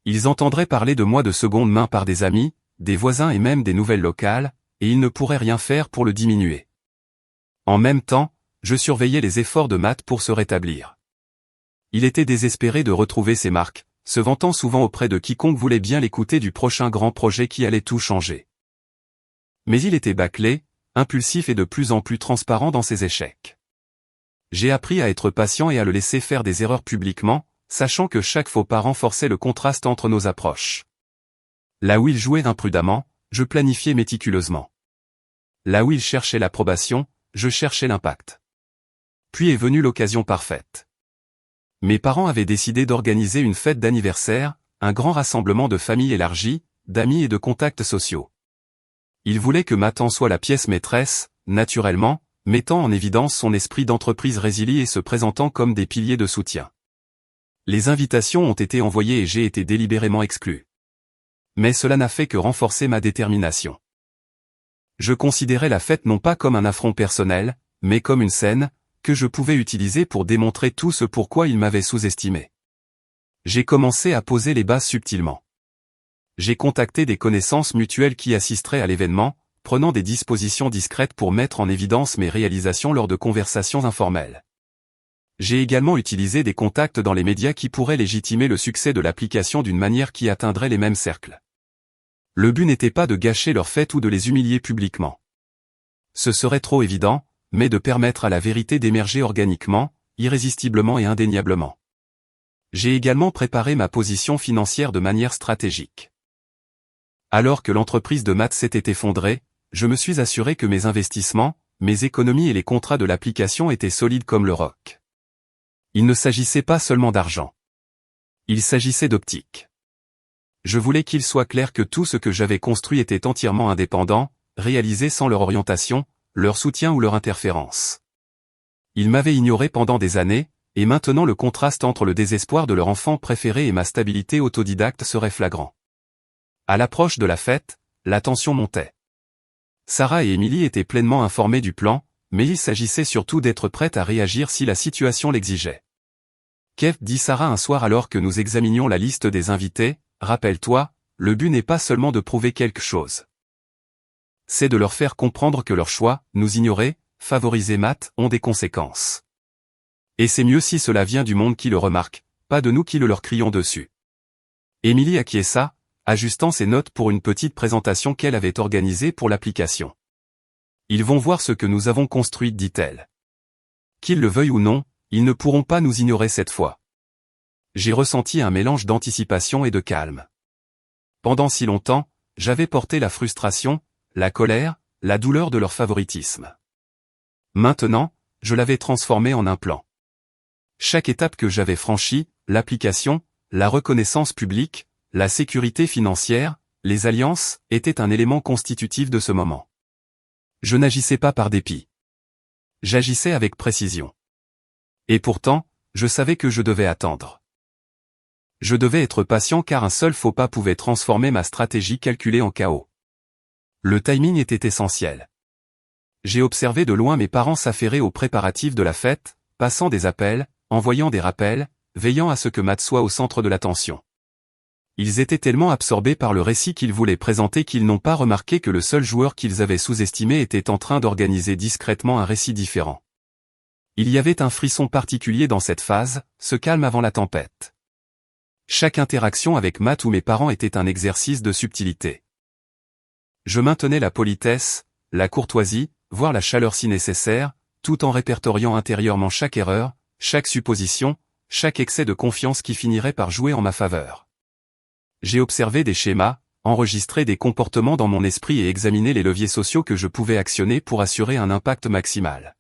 Ils entendraient parler de moi de seconde main par des amis, des voisins et même des nouvelles locales, et ils ne pourraient rien faire pour le diminuer. En même temps, je surveillais les efforts de Matt pour se rétablir. Il était désespéré de retrouver ses marques, se vantant souvent auprès de quiconque voulait bien l'écouter du prochain grand projet qui allait tout changer. Mais il était bâclé, impulsif et de plus en plus transparent dans ses échecs. J'ai appris à être patient et à le laisser faire des erreurs publiquement, sachant que chaque faux pas renforçait le contraste entre nos approches. Là où il jouait imprudemment, je planifiais méticuleusement. Là où il cherchait l'approbation, je cherchais l'impact. Puis est venue l'occasion parfaite. Mes parents avaient décidé d'organiser une fête d'anniversaire, un grand rassemblement de familles élargies, d'amis et de contacts sociaux. Ils voulaient que Matt en soit la pièce maîtresse, naturellement, mettant en évidence son esprit d'entreprise résilié et se présentant comme des piliers de soutien. Les invitations ont été envoyées et j'ai été délibérément exclu. Mais cela n'a fait que renforcer ma détermination. Je considérais la fête non pas comme un affront personnel, mais comme une scène, que je pouvais utiliser pour démontrer tout ce pourquoi il m'avait sous-estimé. J'ai commencé à poser les bases subtilement. J'ai contacté des connaissances mutuelles qui assisteraient à l'événement, prenant des dispositions discrètes pour mettre en évidence mes réalisations lors de conversations informelles. J'ai également utilisé des contacts dans les médias qui pourraient légitimer le succès de l'application d'une manière qui atteindrait les mêmes cercles. Le but n'était pas de gâcher leur fête ou de les humilier publiquement. Ce serait trop évident, mais de permettre à la vérité d'émerger organiquement, irrésistiblement et indéniablement. J'ai également préparé ma position financière de manière stratégique. Alors que l'entreprise de Matt s'était effondrée, je me suis assuré que mes investissements, mes économies et les contrats de l'application étaient solides comme le roc. Il ne s'agissait pas seulement d'argent. Il s'agissait d'optique. Je voulais qu'il soit clair que tout ce que j'avais construit était entièrement indépendant, réalisé sans leur orientation, leur soutien ou leur interférence. Ils m'avaient ignoré pendant des années, et maintenant le contraste entre le désespoir de leur enfant préféré et ma stabilité autodidacte serait flagrant. À l'approche de la fête, la tension montait. Sarah et Émilie étaient pleinement informées du plan, mais il s'agissait surtout d'être prêtes à réagir si la situation l'exigeait. Kev, dit Sarah un soir alors que nous examinions la liste des invités, rappelle-toi, le but n'est pas seulement de prouver quelque chose. C'est de leur faire comprendre que leurs choix, nous ignorer, favoriser Matt, ont des conséquences. Et c'est mieux si cela vient du monde qui le remarque, pas de nous qui le leur crions dessus. Émilie acquiesça, ajustant ses notes pour une petite présentation qu'elle avait organisée pour l'application. Ils vont voir ce que nous avons construit, dit-elle. Qu'ils le veuillent ou non, ils ne pourront pas nous ignorer cette fois. J'ai ressenti un mélange d'anticipation et de calme. Pendant si longtemps, j'avais porté la frustration, la colère, la douleur de leur favoritisme. Maintenant, je l'avais transformé en un plan. Chaque étape que j'avais franchie, l'application, la reconnaissance publique, la sécurité financière, les alliances, étaient un élément constitutif de ce moment. Je n'agissais pas par dépit. J'agissais avec précision. Et pourtant, je savais que je devais attendre. Je devais être patient car un seul faux pas pouvait transformer ma stratégie calculée en chaos. Le timing était essentiel. J'ai observé de loin mes parents s'affairer aux préparatifs de la fête, passant des appels, envoyant des rappels, veillant à ce que Matt soit au centre de l'attention. Ils étaient tellement absorbés par le récit qu'ils voulaient présenter qu'ils n'ont pas remarqué que le seul joueur qu'ils avaient sous-estimé était en train d'organiser discrètement un récit différent. Il y avait un frisson particulier dans cette phase, ce calme avant la tempête. Chaque interaction avec Matt ou mes parents était un exercice de subtilité. Je maintenais la politesse, la courtoisie, voire la chaleur si nécessaire, tout en répertoriant intérieurement chaque erreur, chaque supposition, chaque excès de confiance qui finirait par jouer en ma faveur. J'ai observé des schémas, enregistré des comportements dans mon esprit et examiné les leviers sociaux que je pouvais actionner pour assurer un impact maximal.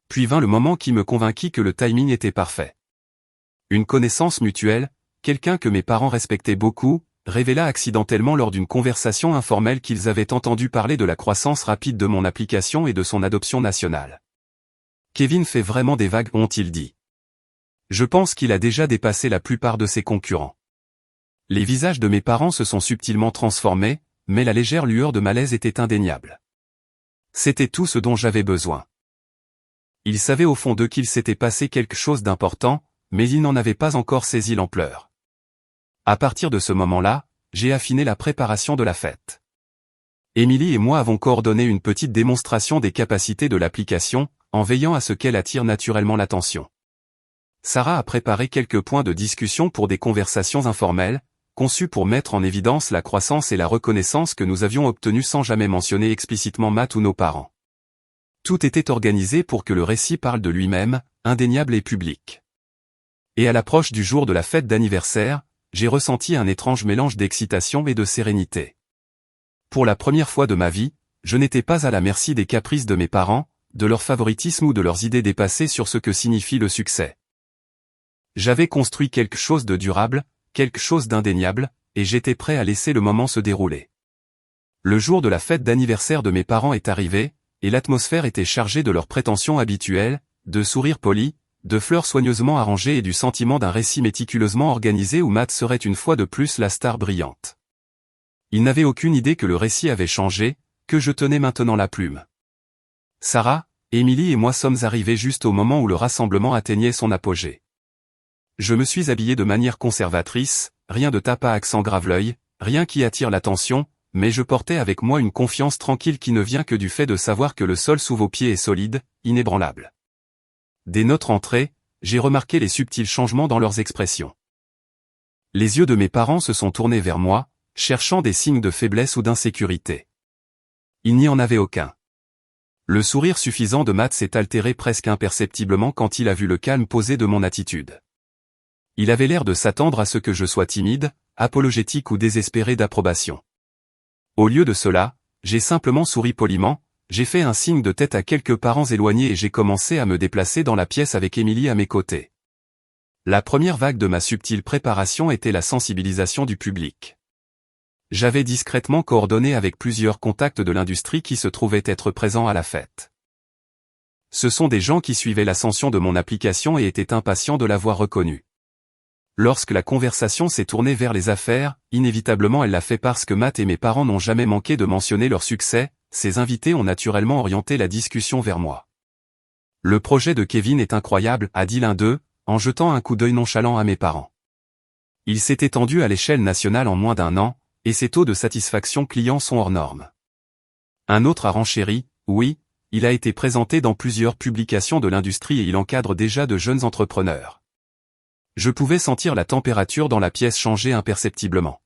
Puis vint le moment qui me convainquit que le timing était parfait. Une connaissance mutuelle, quelqu'un que mes parents respectaient beaucoup, révéla accidentellement lors d'une conversation informelle qu'ils avaient entendu parler de la croissance rapide de mon application et de son adoption nationale. Kevin fait vraiment des vagues, ont-ils dit. Je pense qu'il a déjà dépassé la plupart de ses concurrents. Les visages de mes parents se sont subtilement transformés, mais la légère lueur de malaise était indéniable. C'était tout ce dont j'avais besoin. Ils savaient au fond d'eux qu'il s'était passé quelque chose d'important, mais ils n'en avaient pas encore saisi l'ampleur. À partir de ce moment-là, j'ai affiné la préparation de la fête. Émilie et moi avons coordonné une petite démonstration des capacités de l'application, en veillant à ce qu'elle attire naturellement l'attention. Sarah a préparé quelques points de discussion pour des conversations informelles, conçues pour mettre en évidence la croissance et la reconnaissance que nous avions obtenues sans jamais mentionner explicitement Matt ou nos parents. Tout était organisé pour que le récit parle de lui-même, indéniable et public. Et à l'approche du jour de la fête d'anniversaire, j'ai ressenti un étrange mélange d'excitation et de sérénité. Pour la première fois de ma vie, je n'étais pas à la merci des caprices de mes parents, de leur favoritisme ou de leurs idées dépassées sur ce que signifie le succès. J'avais construit quelque chose de durable, quelque chose d'indéniable, et j'étais prêt à laisser le moment se dérouler. Le jour de la fête d'anniversaire de mes parents est arrivé, et l'atmosphère était chargée de leurs prétentions habituelles, de sourires polis, de fleurs soigneusement arrangées et du sentiment d'un récit méticuleusement organisé où Matt serait une fois de plus la star brillante. Il n'avait aucune idée que le récit avait changé, que je tenais maintenant la plume. Sarah, Émilie et moi sommes arrivés juste au moment où le rassemblement atteignait son apogée. Je me suis habillé de manière conservatrice, rien de tape à accent grave-l'œil, rien qui attire l'attention, mais je portais avec moi une confiance tranquille qui ne vient que du fait de savoir que le sol sous vos pieds est solide, inébranlable. Dès notre entrée, j'ai remarqué les subtils changements dans leurs expressions. Les yeux de mes parents se sont tournés vers moi, cherchant des signes de faiblesse ou d'insécurité. Il n'y en avait aucun. Le sourire suffisant de Matt s'est altéré presque imperceptiblement quand il a vu le calme posé de mon attitude. Il avait l'air de s'attendre à ce que je sois timide, apologétique ou désespéré d'approbation. Au lieu de cela, j'ai simplement souri poliment, j'ai fait un signe de tête à quelques parents éloignés et j'ai commencé à me déplacer dans la pièce avec Émilie à mes côtés. La première vague de ma subtile préparation était la sensibilisation du public. J'avais discrètement coordonné avec plusieurs contacts de l'industrie qui se trouvaient être présents à la fête. Ce sont des gens qui suivaient l'ascension de mon application et étaient impatients de la voir reconnue. Lorsque la conversation s'est tournée vers les affaires, inévitablement elle l'a fait parce que Matt et mes parents n'ont jamais manqué de mentionner leur succès, ces invités ont naturellement orienté la discussion vers moi. Le projet de Kevin est incroyable, a dit l'un d'eux, en jetant un coup d'œil nonchalant à mes parents. Il s'est étendu à l'échelle nationale en moins d'un an, et ses taux de satisfaction client sont hors normes. Un autre a renchéri, oui, il a été présenté dans plusieurs publications de l'industrie et il encadre déjà de jeunes entrepreneurs. Je pouvais sentir la température dans la pièce changer imperceptiblement.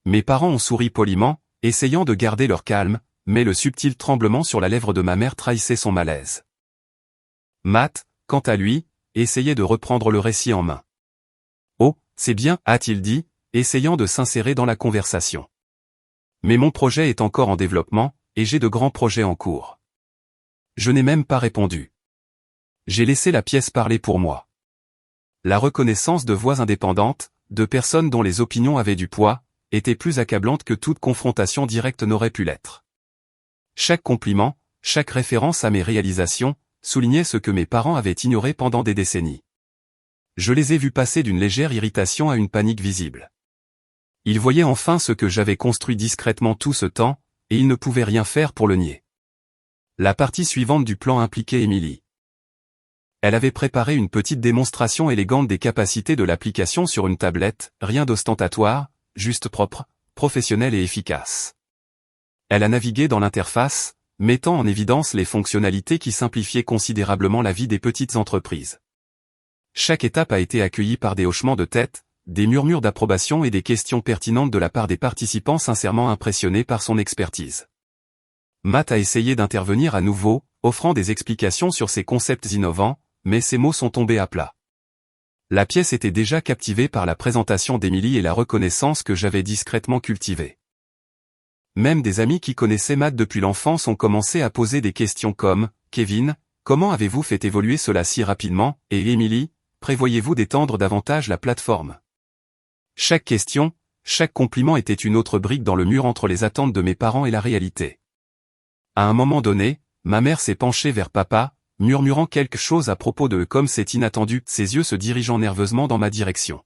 Mes parents ont souri poliment, essayant de garder leur calme, mais le subtil tremblement sur la lèvre de ma mère trahissait son malaise. Matt, quant à lui, essayait de reprendre le récit en main. « Oh, c'est bien, a-t-il dit, essayant de s'insérer dans la conversation. Mais mon projet est encore en développement, et j'ai de grands projets en cours. » Je n'ai même pas répondu. J'ai laissé la pièce parler pour moi. La reconnaissance de voix indépendantes, de personnes dont les opinions avaient du poids, était plus accablante que toute confrontation directe n'aurait pu l'être. Chaque compliment, chaque référence à mes réalisations, soulignait ce que mes parents avaient ignoré pendant des décennies. Je les ai vus passer d'une légère irritation à une panique visible. Ils voyaient enfin ce que j'avais construit discrètement tout ce temps, et ils ne pouvaient rien faire pour le nier. La partie suivante du plan impliquait Émilie. Elle avait préparé une petite démonstration élégante des capacités de l'application sur une tablette, rien d'ostentatoire, juste propre, professionnel et efficace. Elle a navigué dans l'interface, mettant en évidence les fonctionnalités qui simplifiaient considérablement la vie des petites entreprises. Chaque étape a été accueillie par des hochements de tête, des murmures d'approbation et des questions pertinentes de la part des participants sincèrement impressionnés par son expertise. Matt a essayé d'intervenir à nouveau, offrant des explications sur ces concepts innovants, mais ses mots sont tombés à plat. La pièce était déjà captivée par la présentation d'Émilie et la reconnaissance que j'avais discrètement cultivée. Même des amis qui connaissaient Matt depuis l'enfance ont commencé à poser des questions comme « Kevin, comment avez-vous fait évoluer cela si rapidement ?» et « Émilie, prévoyez-vous d'étendre davantage la plateforme ?» Chaque question, chaque compliment était une autre brique dans le mur entre les attentes de mes parents et la réalité. À un moment donné, ma mère s'est penchée vers papa, murmurant quelque chose à propos de comme c'est inattendu, ses yeux se dirigeant nerveusement dans ma direction.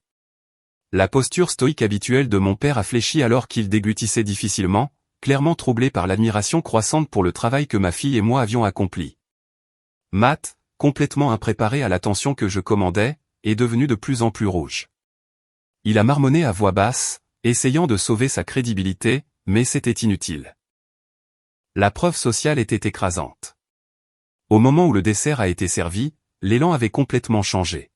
La posture stoïque habituelle de mon père a fléchi alors qu'il déglutissait difficilement, clairement troublé par l'admiration croissante pour le travail que ma fille et moi avions accompli. Matt, complètement impréparé à l'attention que je commandais, est devenu de plus en plus rouge. Il a marmonné à voix basse, essayant de sauver sa crédibilité, mais c'était inutile. La preuve sociale était écrasante. Au moment où le dessert a été servi, l'élan avait complètement changé.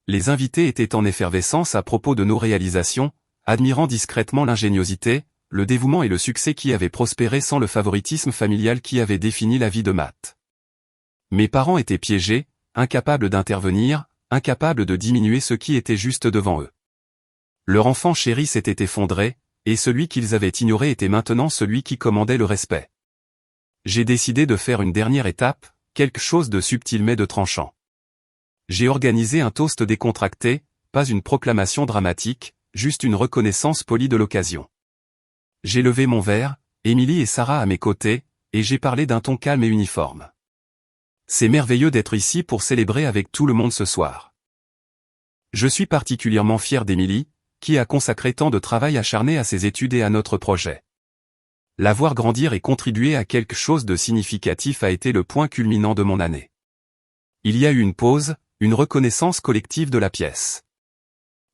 Les invités étaient en effervescence à propos de nos réalisations, admirant discrètement l'ingéniosité, le dévouement et le succès qui avaient prospéré sans le favoritisme familial qui avait défini la vie de Matt. Mes parents étaient piégés, incapables d'intervenir, incapables de diminuer ce qui était juste devant eux. Leur enfant chéri s'était effondré, et celui qu'ils avaient ignoré était maintenant celui qui commandait le respect. J'ai décidé de faire une dernière étape, quelque chose de subtil mais de tranchant. J'ai organisé un toast décontracté, pas une proclamation dramatique, juste une reconnaissance polie de l'occasion. J'ai levé mon verre, Émilie et Sarah à mes côtés, et j'ai parlé d'un ton calme et uniforme. C'est merveilleux d'être ici pour célébrer avec tout le monde ce soir. Je suis particulièrement fier d'Émilie, qui a consacré tant de travail acharné à ses études et à notre projet. La voir grandir et contribuer à quelque chose de significatif a été le point culminant de mon année. Il y a eu une pause, une reconnaissance collective de la pièce.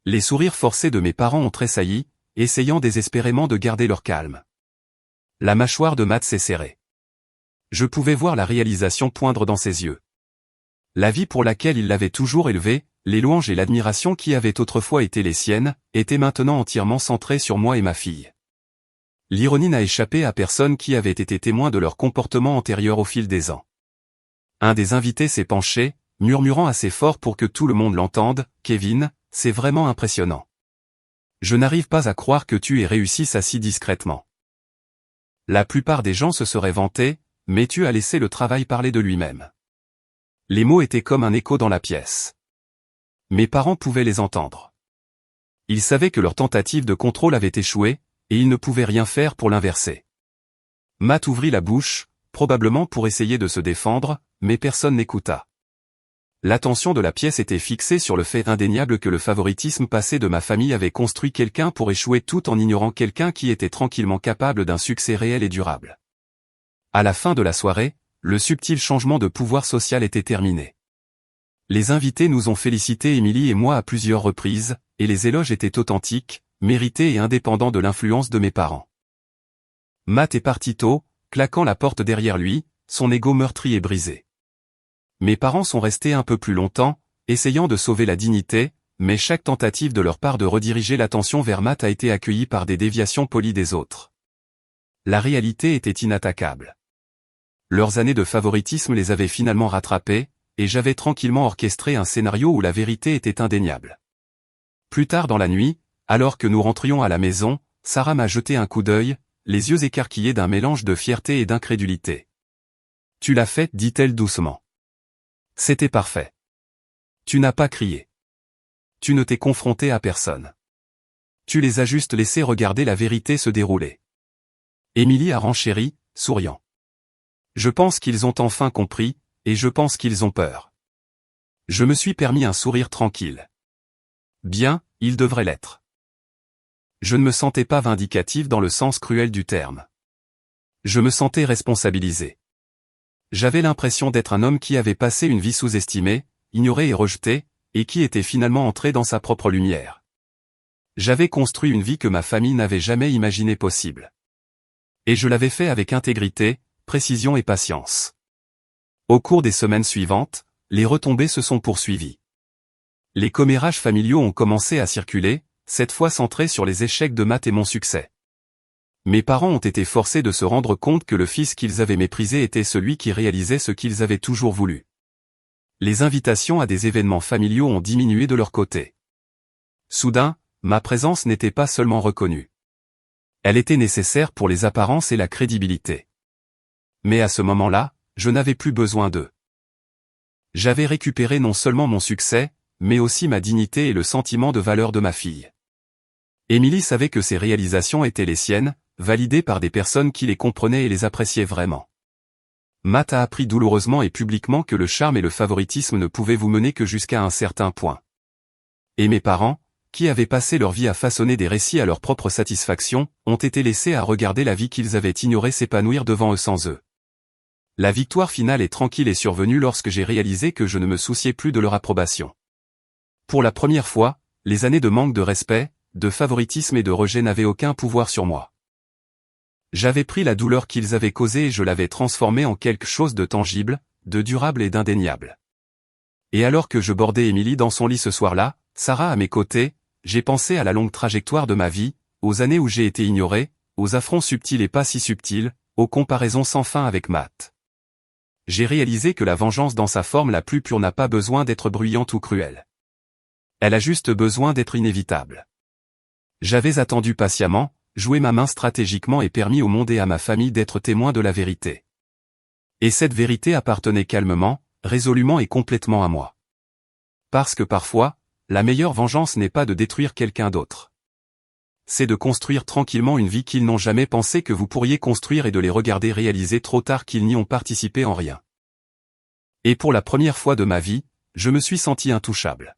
Les sourires forcés de mes parents ont tressailli, essayant désespérément de garder leur calme. La mâchoire de Matt s'est serrée. Je pouvais voir la réalisation poindre dans ses yeux. La vie pour laquelle il l'avait toujours élevée, les louanges et l'admiration qui avaient autrefois été les siennes, étaient maintenant entièrement centrées sur moi et ma fille. L'ironie n'a échappé à personne qui avait été témoin de leur comportement antérieur au fil des ans. Un des invités s'est penché, murmurant assez fort pour que tout le monde l'entende, « Kevin, c'est vraiment impressionnant. Je n'arrive pas à croire que tu aies réussi ça si discrètement. » La plupart des gens se seraient vantés, mais tu as laissé le travail parler de lui-même. Les mots étaient comme un écho dans la pièce. Mes parents pouvaient les entendre. Ils savaient que leur tentative de contrôle avait échoué, et ils ne pouvaient rien faire pour l'inverser. Matt ouvrit la bouche, probablement pour essayer de se défendre, mais personne n'écouta. L'attention de la pièce était fixée sur le fait indéniable que le favoritisme passé de ma famille avait construit quelqu'un pour échouer tout en ignorant quelqu'un qui était tranquillement capable d'un succès réel et durable. À la fin de la soirée, le subtil changement de pouvoir social était terminé. Les invités nous ont félicités Émilie et moi à plusieurs reprises, et les éloges étaient authentiques, mérités et indépendants de l'influence de mes parents. Matt est parti tôt, claquant la porte derrière lui, son ego meurtri et brisé. Mes parents sont restés un peu plus longtemps, essayant de sauver la dignité, mais chaque tentative de leur part de rediriger l'attention vers Matt a été accueillie par des déviations polies des autres. La réalité était inattaquable. Leurs années de favoritisme les avaient finalement rattrapés, et j'avais tranquillement orchestré un scénario où la vérité était indéniable. Plus tard dans la nuit, alors que nous rentrions à la maison, Sarah m'a jeté un coup d'œil, les yeux écarquillés d'un mélange de fierté et d'incrédulité. « Tu l'as fait, dit-elle doucement. C'était parfait. Tu n'as pas crié. Tu ne t'es confronté à personne. Tu les as juste laissés regarder la vérité se dérouler. » Émilie a renchéri, souriant. Je pense qu'ils ont enfin compris, et je pense qu'ils ont peur. Je me suis permis un sourire tranquille. Bien, ils devraient l'être. Je ne me sentais pas vindicatif dans le sens cruel du terme. Je me sentais responsabilisé. J'avais l'impression d'être un homme qui avait passé une vie sous-estimée, ignorée et rejetée, et qui était finalement entré dans sa propre lumière. J'avais construit une vie que ma famille n'avait jamais imaginée possible. Et je l'avais fait avec intégrité, précision et patience. Au cours des semaines suivantes, les retombées se sont poursuivies. Les commérages familiaux ont commencé à circuler, cette fois centrés sur les échecs de Matt et mon succès. Mes parents ont été forcés de se rendre compte que le fils qu'ils avaient méprisé était celui qui réalisait ce qu'ils avaient toujours voulu. Les invitations à des événements familiaux ont diminué de leur côté. Soudain, ma présence n'était pas seulement reconnue. Elle était nécessaire pour les apparences et la crédibilité. Mais à ce moment-là, je n'avais plus besoin d'eux. J'avais récupéré non seulement mon succès, mais aussi ma dignité et le sentiment de valeur de ma fille. Émilie savait que ses réalisations étaient les siennes, validées par des personnes qui les comprenaient et les appréciaient vraiment. Matt a appris douloureusement et publiquement que le charme et le favoritisme ne pouvaient vous mener que jusqu'à un certain point. Et mes parents, qui avaient passé leur vie à façonner des récits à leur propre satisfaction, ont été laissés à regarder la vie qu'ils avaient ignorée s'épanouir devant eux sans eux. La victoire finale et tranquille est survenue lorsque j'ai réalisé que je ne me souciais plus de leur approbation. Pour la première fois, les années de manque de respect, de favoritisme et de rejet n'avaient aucun pouvoir sur moi. J'avais pris la douleur qu'ils avaient causée et je l'avais transformée en quelque chose de tangible, de durable et d'indéniable. Et alors que je bordais Émilie dans son lit ce soir-là, Sarah à mes côtés, j'ai pensé à la longue trajectoire de ma vie, aux années où j'ai été ignoré, aux affronts subtils et pas si subtils, aux comparaisons sans fin avec Matt. J'ai réalisé que la vengeance dans sa forme la plus pure n'a pas besoin d'être bruyante ou cruelle. Elle a juste besoin d'être inévitable. J'avais attendu patiemment, joué ma main stratégiquement et permis au monde et à ma famille d'être témoins de la vérité. Et cette vérité appartenait calmement, résolument et complètement à moi. Parce que parfois, la meilleure vengeance n'est pas de détruire quelqu'un d'autre. C'est de construire tranquillement une vie qu'ils n'ont jamais pensé que vous pourriez construire et de les regarder réaliser trop tard qu'ils n'y ont participé en rien. Et pour la première fois de ma vie, je me suis senti intouchable.